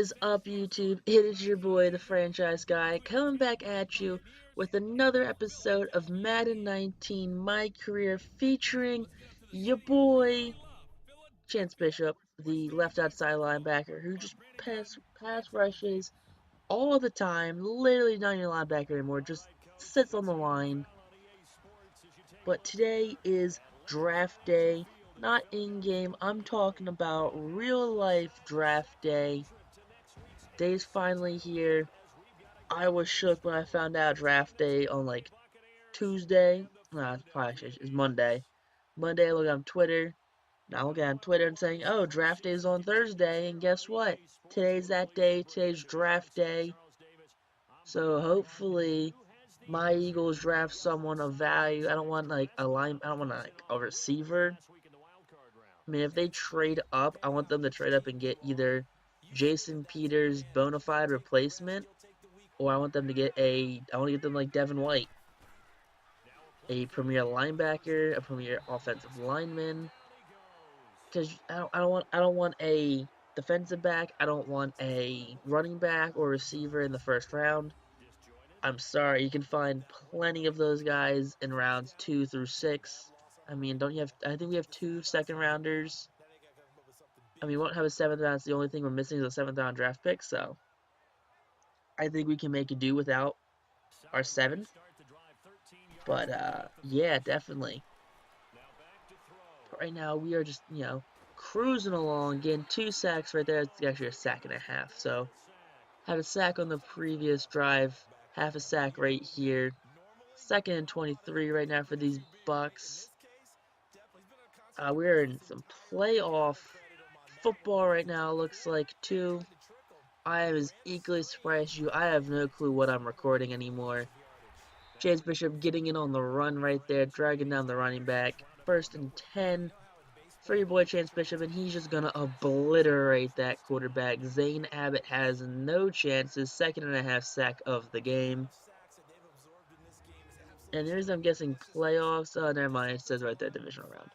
is up, YouTube? It is your boy, the Franchise Guy, coming back at you with another episode of Madden 19 My Career, featuring your boy, Chance Bishop, the left outside linebacker who just pass rushes all the time, literally not even a linebacker anymore, just sits on the line. But today is draft day, not in-game. I'm talking about real-life draft day. Day's finally here. I was shook when I found out draft day on like Tuesday. Nah, it's Monday. Monday, I look on Twitter. Now I look on Twitter and saying, "Oh, draft day is on Thursday," and guess what? Today's that day. Today's draft day. So hopefully, my Eagles draft someone of value. I don't want like a line. I don't want like a receiver. I mean, if they trade up, I want them to trade up and get either Jason Peters' bona fide replacement, or I want them to get I want to get them like Devin White, a premier linebacker, a premier offensive lineman. Because I don't want a defensive back. I don't want a running back or receiver in the first round. I'm sorry, you can find plenty of those guys in rounds 2 through 6. I mean, don't you have? I think we have 2 second rounders. I mean, we won't have a seventh round. It's the only thing we're missing is a seventh round draft pick. So I think we can make a do without our seventh. But yeah, definitely. But right now we are just cruising along, getting 2 sacks right there. It's actually a sack and a half. So had a sack on the previous drive, half a sack right here. 2nd and 23 right now for these Bucks. We're in some playoff football right now. Looks like too. I am as equally surprised as you. I have no clue what I'm recording anymore. Chase Bishop getting in on the run right there, dragging down the running back. 1st and 10 for your boy Chance Bishop, and he's just gonna obliterate that quarterback. Zane Abbott has no chances. 2nd and a half sack of the game. And the reason I'm guessing playoffs, oh, never mind, it says right there, divisional round.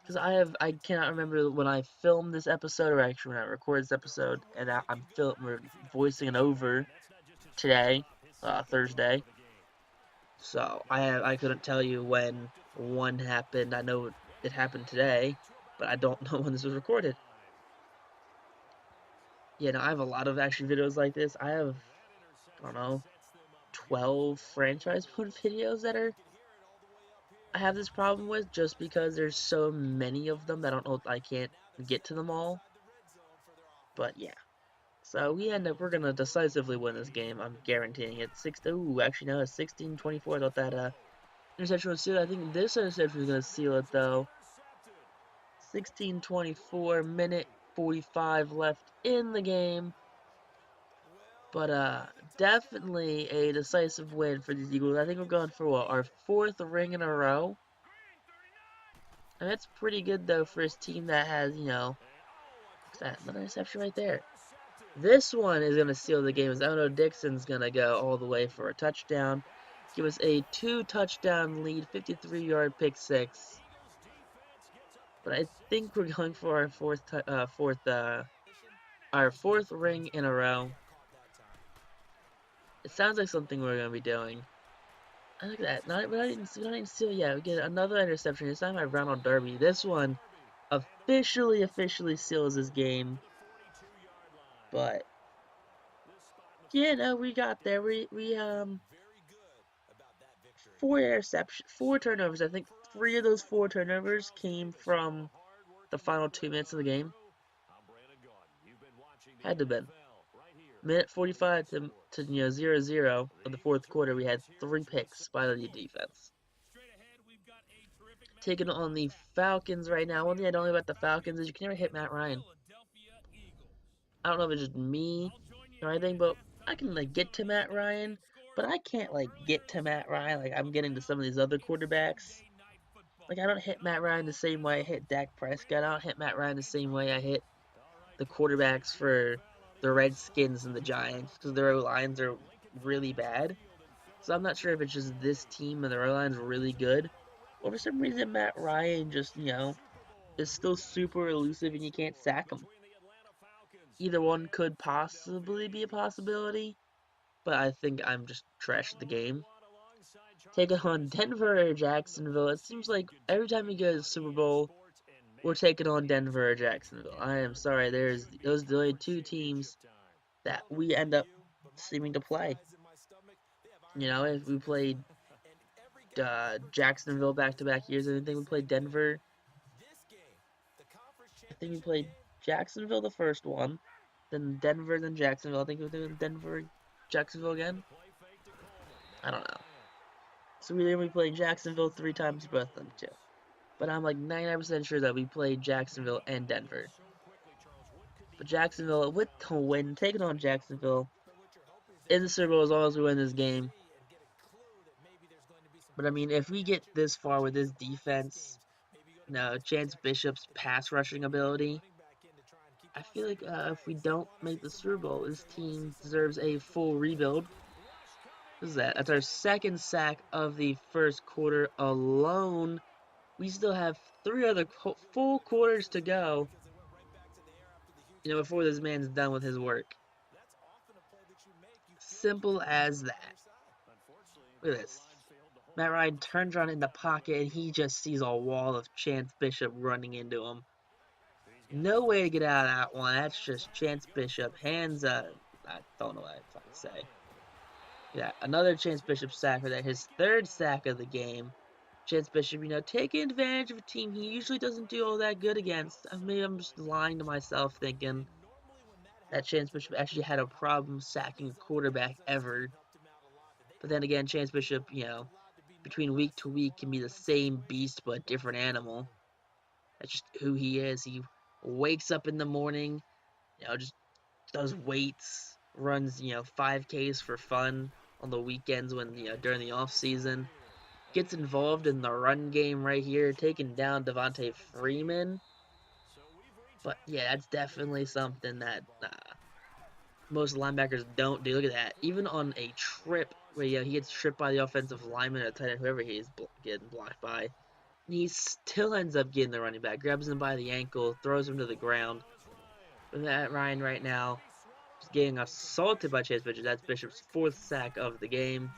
Because I cannot remember when I filmed this episode, or actually when I recorded this episode, and we're voicing it over today, Thursday. So I couldn't tell you when one happened. I know it happened today, but I don't know when this was recorded. Yeah, no, I have a lot of actually videos like this. I have, I don't know, 12 franchise mode videos that I have this problem with, just because there's so many of them that I can't get to them all. But yeah. So we're gonna decisively win this game. I'm guaranteeing it. Actually no, it's 16-24. I thought that interception would seal it. I think this interception is gonna seal it though. 16-24, minute 45 left in the game. But definitely a decisive win for these Eagles. I think we're going for our 4th ring in a row. And that's pretty good though for a team that has, what's that? Another interception right there. This one is gonna seal the game. As Ono Dixon's gonna go all the way for a touchdown. Give us a 2-touchdown lead, 53-yard pick six. But I think we're going for our fourth ring in a row. It sounds like something we're gonna be doing. I like that. We're not even steal yet. We get another interception. This time by Ronald Darby. This one officially seals this game. But yeah, no, we got there. We 4 turnovers. I think 3 of those 4 turnovers came from the final 2 minutes of the game. Had to have been. Minute 45 to 0-0 of the 4th quarter, we had 3 picks by the defense. Taking on the Falcons right now. One thing I don't like about the Falcons is you can never hit Matt Ryan. I don't know if it's just me or anything, but I can get to Matt Ryan, but I can't get to Matt Ryan like I'm getting to some of these other quarterbacks. I don't hit Matt Ryan the same way I hit Dak Prescott. I don't hit Matt Ryan the same way I hit the quarterbacks for the Redskins and the Giants, because their O-lines are really bad. So I'm not sure if it's just this team and their O-line's really good, or for some reason Matt Ryan just, is still super elusive and you can't sack him. either one could possibly be a possibility, but I think I'm just trash at the game. Taking on Denver or Jacksonville. It seems like every time we go to the Super Bowl, we're taking on Denver or Jacksonville. I am sorry, those are the only two teams that we end up seeming to play. You know, if we played Jacksonville back-to-back years, I think we played Denver. I think we played Jacksonville the first one, then Denver, then Jacksonville. I think we're doing Denver, Jacksonville again. I don't know. So we played Jacksonville 3 times, both of them too. But I'm like 99% sure that we played Jacksonville and Denver. But Jacksonville with the win, taking on Jacksonville in the Super Bowl as long as we win this game. But I mean, if we get this far with this defense, Chance Bishop's pass rushing ability, I feel like if we don't make the Super Bowl, this team deserves a full rebuild. What is that? That's our second sack of the first quarter alone. We still have 3 other full quarters to go, before this man's done with his work. Simple as that. Look at this. Matt Ryan turns around in the pocket and he just sees a wall of Chance Bishop running into him. No way to get out of that one. That's just Chance Bishop. Hands up. I don't know what I'm trying to say. Yeah, another Chance Bishop sack for that. His 3rd sack of the game. Chance Bishop, taking advantage of a team he usually doesn't do all that good against. Maybe I'm just lying to myself thinking that Chance Bishop actually had a problem sacking a quarterback ever. But then again, Chance Bishop, between week to week can be the same beast but a different animal. That's just who he is. He wakes up in the morning, just does weights, runs, 5Ks for fun on the weekends when, during the off season. Gets involved in the run game right here, taking down Devontae Freeman. But yeah, that's definitely something that most linebackers don't do. Look at that. Even on a trip where he gets tripped by the offensive lineman or tight end, whoever he is getting blocked by, he still ends up getting the running back, grabs him by the ankle, throws him to the ground. But that Ryan right now is getting assaulted by Chase Bishop. That's Bishop's 4th sack of the game.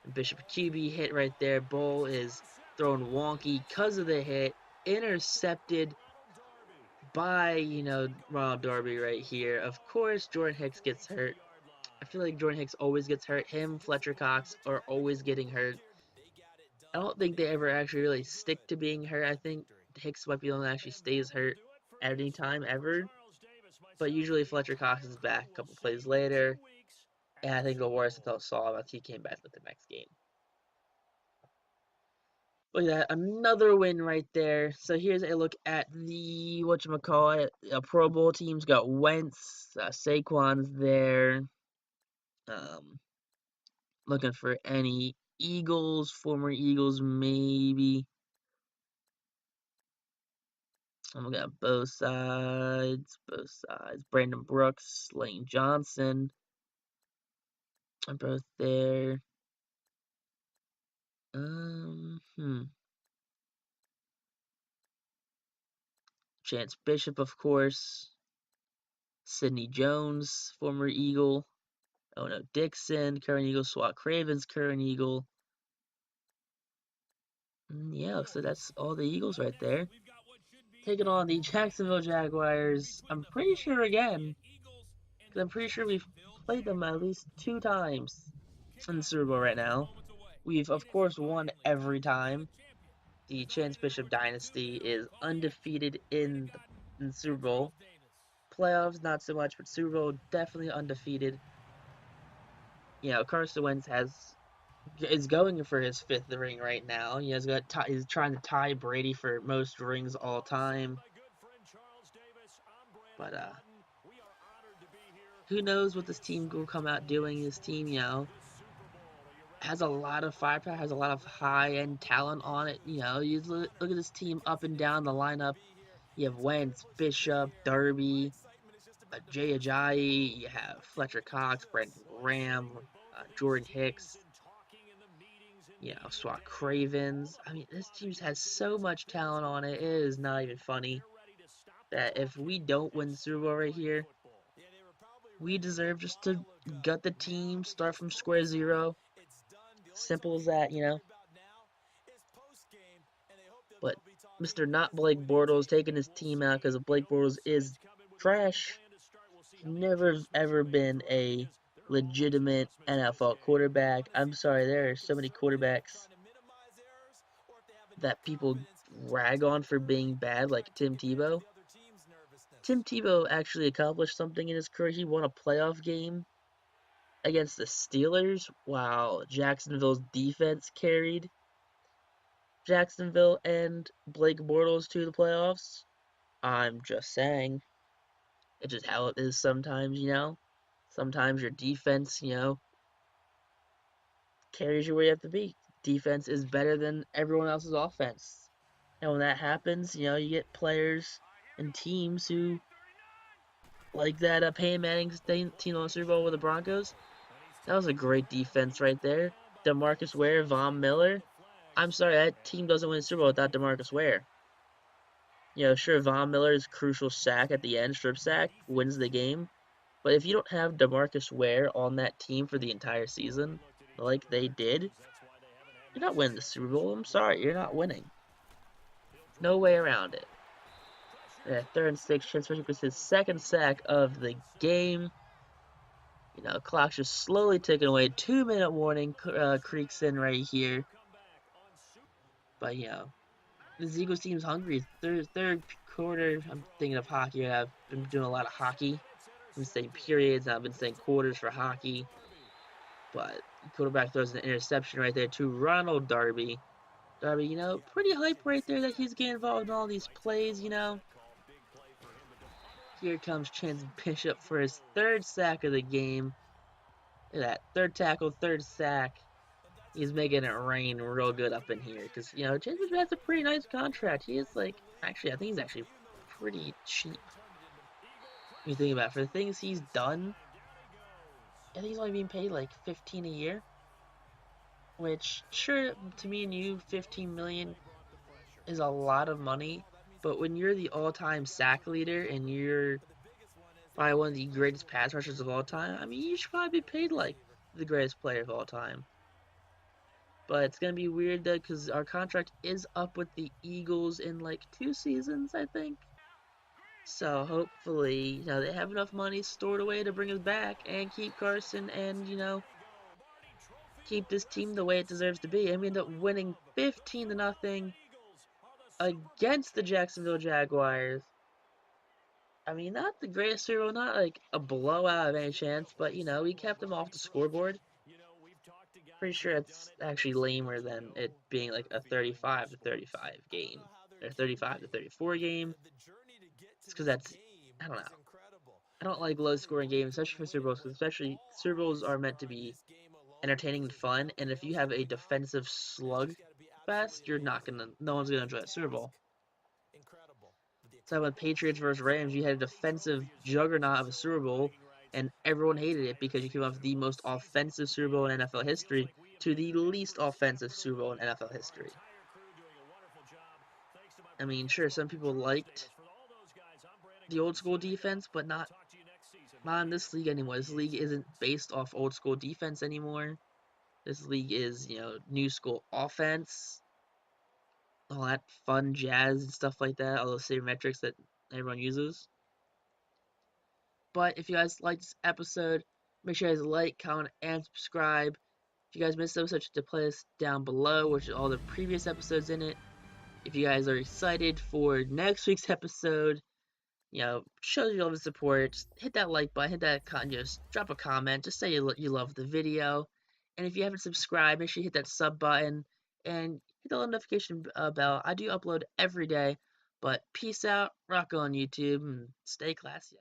And Bishop QB hit right there. Bull is thrown wonky because of the hit, intercepted by, Ronald Darby right here. Of course, Jordan Hicks gets hurt. I feel like Jordan Hicks always gets hurt. Him, Fletcher Cox are always getting hurt. I don't think they ever actually really stick to being hurt. I think Hicks might be the one that actually stays hurt at any time ever. But usually Fletcher Cox is back a couple plays later. And I think the worst I saw about he came back with the next game. Look at that, another win right there. So here's a look at the whatchamacallit, Pro Bowl teams. Got Wentz, Saquon's there. Looking for any Eagles, former Eagles maybe. I'm looking at both sides. Brandon Brooks, Lane Johnson are both there. Chance Bishop, of course. Sidney Jones, former Eagle. Oh no, Dixon, current Eagle. Swat Cravens, current Eagle. Yeah, so that's all the Eagles right there. Taking on the Jacksonville Jaguars. I'm pretty sure again, because I'm pretty sure we've played them at least 2 times in the Super Bowl right now. We've, of course, won every time. The Chance Bishop dynasty is undefeated in the Super Bowl. Playoffs, not so much, but Super Bowl, definitely undefeated. Carson Wentz is going for his 5th ring right now. He's trying to tie Brady for most rings all time. But who knows what this team will come out doing? This team, has a lot of firepower, has a lot of high-end talent on it. You look at this team up and down the lineup. You have Wentz, Bishop, Darby, Jay Ajayi. You have Fletcher Cox, Brandon Graham, Jordan Hicks. Swat Cravens. I mean, this team has so much talent on it. It is not even funny that if we don't win the Super Bowl right here, We deserve just to gut the team, start from square zero. Simple as that. But Mr. Not Blake Bortles taking his team out because Blake Bortles is trash. He's never ever been a legitimate NFL quarterback. I'm sorry, there are so many quarterbacks that people rag on for being bad, like Tim Tebow. Tim Tebow actually accomplished something in his career. He won a playoff game against the Steelers while Jacksonville's defense carried Jacksonville and Blake Bortles to the playoffs. I'm just saying. It's just how it is sometimes. Sometimes your defense carries you where you have to be. Defense is better than everyone else's offense. And when that happens, you get players and teams who, like that Peyton Manning's team on the Super Bowl with the Broncos, that was a great defense right there. DeMarcus Ware, Von Miller. I'm sorry, that team doesn't win the Super Bowl without DeMarcus Ware. Sure, Von Miller's crucial sack at the end, strip sack, wins the game. But if you don't have DeMarcus Ware on that team for the entire season, like they did, you're not winning the Super Bowl. I'm sorry, you're not winning. No way around it. Yeah, 3rd and 6, Chance Spencer gets his 2nd sack of the game. Clock's just slowly ticking away. 2-minute warning creaks in right here. But the Eagles team's hungry. Third quarter, I'm thinking of hockey. I've been doing a lot of hockey. I've been saying periods. I've been saying quarters for hockey. But quarterback throws an interception right there to Ronald Darby. Darby, pretty hype right there that he's getting involved in all these plays. Here comes Chance Bishop for his 3rd sack of the game. Look at that. 3rd tackle, 3rd sack. He's making it rain real good up in here. Because, Chance Bishop has a pretty nice contract. He is actually, I think he's actually pretty cheap. When you think about it, for the things he's done, I think he's only being paid like $15 a year. Which, sure, to me and you, $15 million is a lot of money. But when you're the all-time sack leader and you're probably one of the greatest pass rushers of all time, I mean, you should probably be paid like the greatest player of all time. But it's going to be weird, though, because our contract is up with the Eagles in like 2 seasons, I think. So hopefully, they have enough money stored away to bring us back and keep Carson and keep this team the way it deserves to be. And we end up winning 15-0 against the Jacksonville Jaguars. I mean, not the greatest Super Bowl, not like a blowout of any chance, but we kept them off the scoreboard. Pretty sure it's actually lamer than it being like a 35-35 game or 35-34 game. It's because I don't know. I don't like low scoring games, especially for Super Bowls, because especially Super Bowls are meant to be entertaining and fun. And if you have a defensive slug fest, no one's gonna enjoy a Super Bowl. So with Patriots versus Rams, you had a defensive juggernaut of a Super Bowl, and everyone hated it because you came off the most offensive Super Bowl in NFL history to the least offensive Super Bowl in NFL history. I mean, sure, some people liked the old school defense, but not in this league anymore. This league isn't based off old school defense anymore. This league is, new school offense, all that fun jazz and stuff like that, all those same metrics that everyone uses. But if you guys like this episode, make sure you guys like, comment, and subscribe. If you guys missed the episode, check the playlist down below, which is all the previous episodes in it. If you guys are excited for next week's episode, show your love and support. Just hit that like button, hit that just drop a comment, just say you love the video. And if you haven't subscribed, make sure you hit that sub button and hit the little notification bell. I do upload every day. But peace out, rock on YouTube, and stay classy.